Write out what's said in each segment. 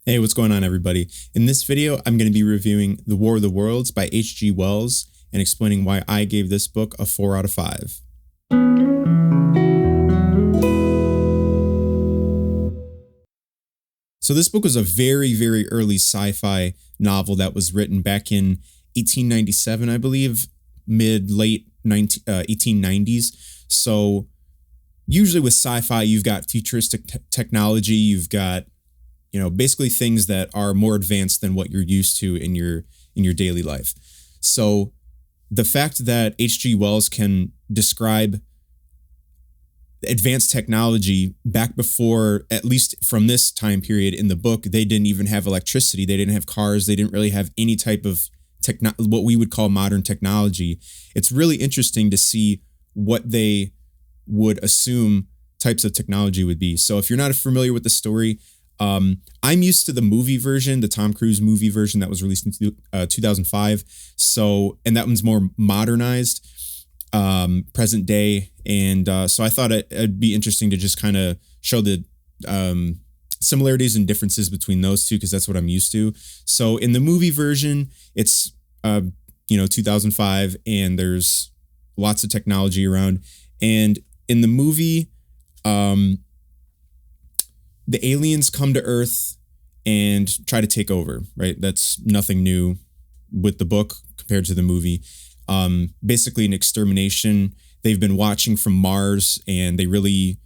Hey, what's going on, everybody? In this video, I'm going to be reviewing The War of the Worlds by H.G. Wells and explaining why I gave this book a 4 out of 5. So this book was a very, very early sci-fi novel that was written back in 1897, I believe, mid-late 1890s. So usually with sci-fi, you've got futuristic technology, you've got basically things that are more advanced than what you're used to in your daily life. So the fact that H.G. Wells can describe advanced technology back before, at least from this time period in the book, they didn't even have electricity. They didn't have cars. They didn't really have any type of what we would call modern technology. It's really interesting to see what they would assume types of technology would be. So if you're not familiar with the story, I'm used to the movie version, the Tom Cruise movie version that was released in 2005. So, and that one's more modernized, present day. And so I thought it'd be interesting to just kind of show the similarities and differences between those two, because that's what I'm used to. So in the movie version, it's 2005, and there's lots of technology around. And in the movie, the aliens come to Earth and try to take over, right? That's nothing new with the book compared to the movie. Basically an extermination. They've been watching from Mars, and they really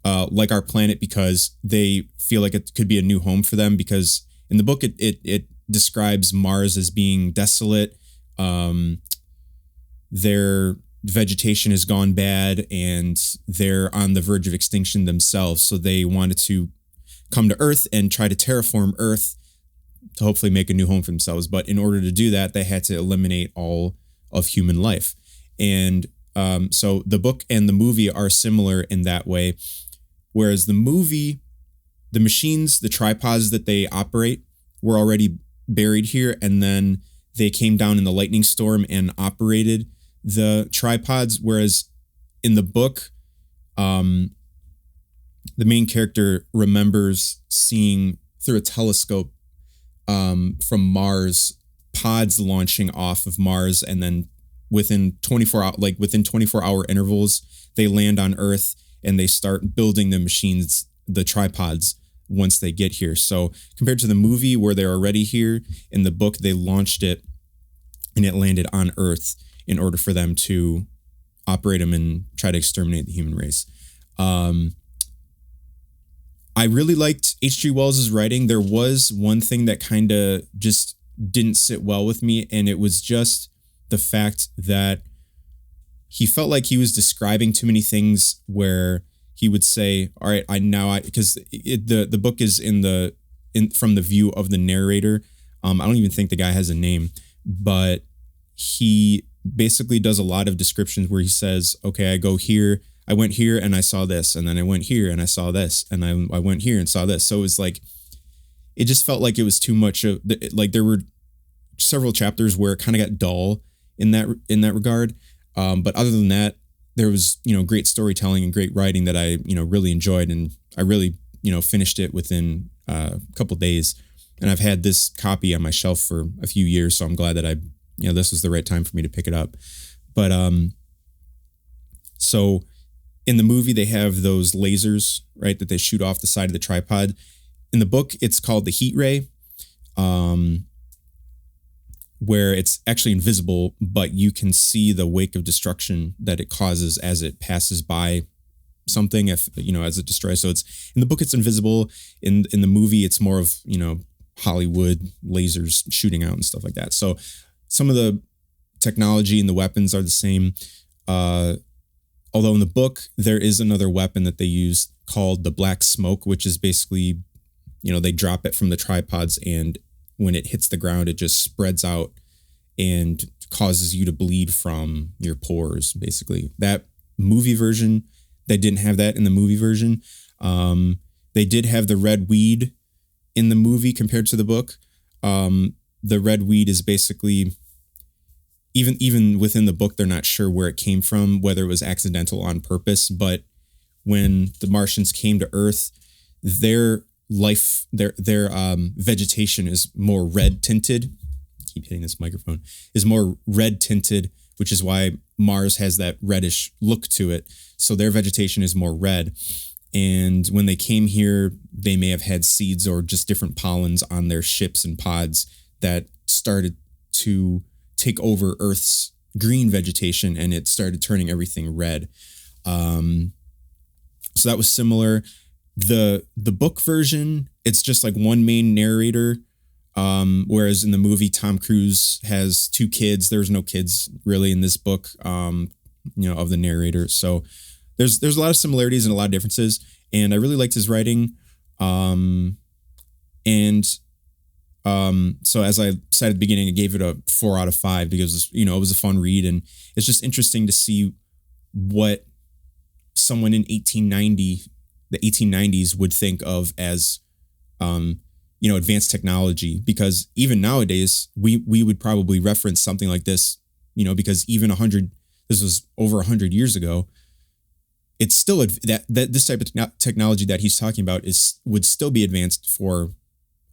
like our planet because they feel like it could be a new home for them, because in the book, it describes Mars as being desolate. Their vegetation has gone bad, and they're on the verge of extinction themselves. So they wanted to come to Earth and try to terraform Earth to hopefully make a new home for themselves. But in order to do that, they had to eliminate all of human life. And so the book and the movie are similar in that way. Whereas the movie, the machines, the tripods that they operate were already buried here. And then they came down in the lightning storm and operated the tripods. Whereas in the book, the main character remembers seeing through a telescope from Mars, pods launching off of Mars, and then within 24-hour intervals, they land on Earth and they start building the machines, the tripods, once they get here. So compared to the movie where they're already here, in the book they launched it and it landed on Earth in order for them to operate them and try to exterminate the human race. I really liked H.G. Wells' writing. There was one thing that kind of just didn't sit well with me, and it was just the fact that he felt like he was describing too many things, where he would say, all right, because the book is from the view of the narrator. I don't even think the guy has a name, but he basically does a lot of descriptions where he says, okay, I went here and I saw this, and then I went here and I saw this, and I went here and saw this. So it was like, it just felt like it was too much of, like there were several chapters where it kind of got dull in that regard. But other than that, there was, great storytelling and great writing that I, really enjoyed. And I really, finished it within a couple days. And I've had this copy on my shelf for a few years. So I'm glad that this was the right time for me to pick it up. But, so in the movie, they have those lasers, right, that they shoot off the side of the tripod. In the book, it's called the heat ray, where it's actually invisible, but you can see the wake of destruction that it causes as it passes by something, as it destroys. So it's, in the book, it's invisible. In the movie, it's more of, Hollywood lasers shooting out and stuff like that. So some of the technology and the weapons are the same. Although in the book, there is another weapon that they use called the black smoke, which is basically, they drop it from the tripods, and when it hits the ground, it just spreads out and causes you to bleed from your pores, basically. That movie version, they didn't have that in the movie version. They did have the red weed in the movie compared to the book. The red weed is basically, even within the book, they're not sure where it came from, whether it was accidental on purpose. But when the Martians came to Earth, their life, their vegetation is more red tinted. Keep hitting this microphone, is more red tinted, which is why Mars has that reddish look to it. So their vegetation is more red. And when they came here, they may have had seeds or just different pollens on their ships and pods that started to take over Earth's green vegetation, and it started turning everything red. So that was similar. The book version, it's just like one main narrator. Whereas in the movie, Tom Cruise has two kids. There's no kids really in this book, of the narrator. So there's a lot of similarities and a lot of differences. And I really liked his writing. So as I said at the beginning, I gave it a 4 out of 5 because, it was a fun read. And it's just interesting to see what someone in the 1890s would think of as, advanced technology, because even nowadays we would probably reference something like this, because even this was over 100 years ago. It's still that this type of technology that he's talking about would still be advanced for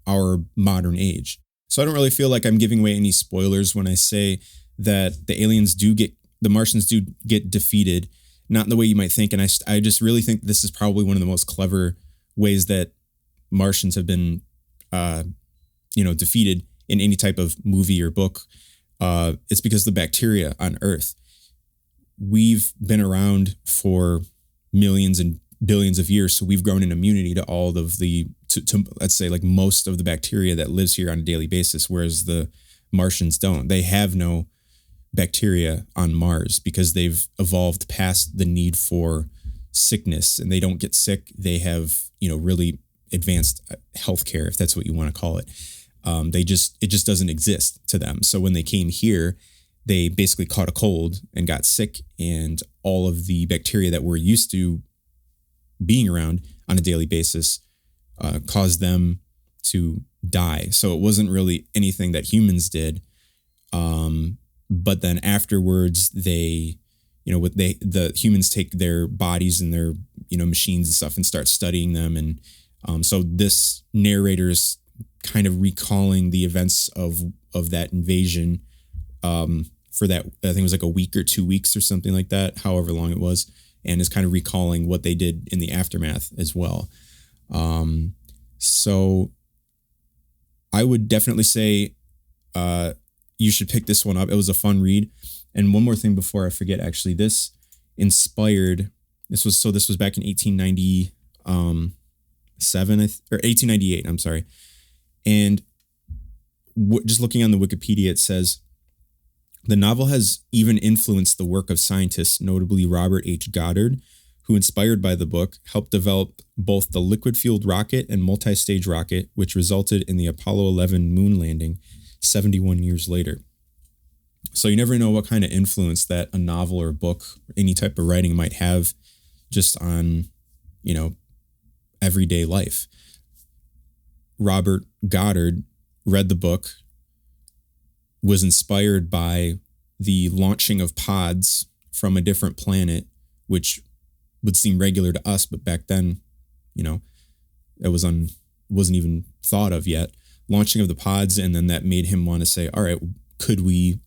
our modern age. So I don't really feel like I'm giving away any spoilers when I say that the Martians do get defeated, not in the way you might think. And I just really think this is probably one of the most clever ways that Martians have been, defeated in any type of movie or book. It's because the bacteria on Earth, we've been around for millions and billions of years. So we've grown an immunity to all of to let's say like most of the bacteria that lives here on a daily basis, whereas the Martians don't. They have no bacteria on Mars because they've evolved past the need for sickness, and they don't get sick. They have, really advanced healthcare, if that's what you want to call it. It just doesn't exist to them. So when they came here, they basically caught a cold and got sick, and all of the bacteria that we're used to being around on a daily basis caused them to die. So it wasn't really anything that humans did. But then afterwards, the humans take their bodies and their, machines and stuff and start studying them. And so this narrator is kind of recalling the events of that invasion for that, I think it was like a week or 2 weeks or something like that, however long it was, and is kind of recalling what they did in the aftermath as well. So I would definitely say you should pick this one up. It was a fun read. And one more thing before I forget, actually, this was back in 1897 or 1898. I'm sorry. And just looking on the Wikipedia, it says, the novel has even influenced the work of scientists, notably Robert H. Goddard, who, inspired by the book, helped develop both the liquid-fueled rocket and multi-stage rocket, which resulted in the Apollo 11 moon landing 71 years later. So you never know what kind of influence that a novel or a book, or any type of writing might have just on, everyday life. Robert Goddard read the book, was inspired by the launching of pods from a different planet, which would seem regular to us, but back then, it wasn't even thought of yet. Launching of the pods, and then that made him want to say, all right, could we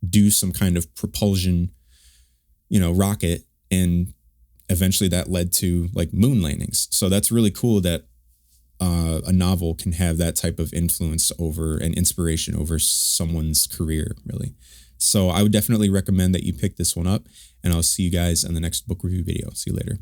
do some kind of propulsion, rocket? And eventually that led to like moon landings. So that's really cool that a novel can have that type of influence over and inspiration over someone's career, really. So I would definitely recommend that you pick this one up, and I'll see you guys in the next book review video. See you later.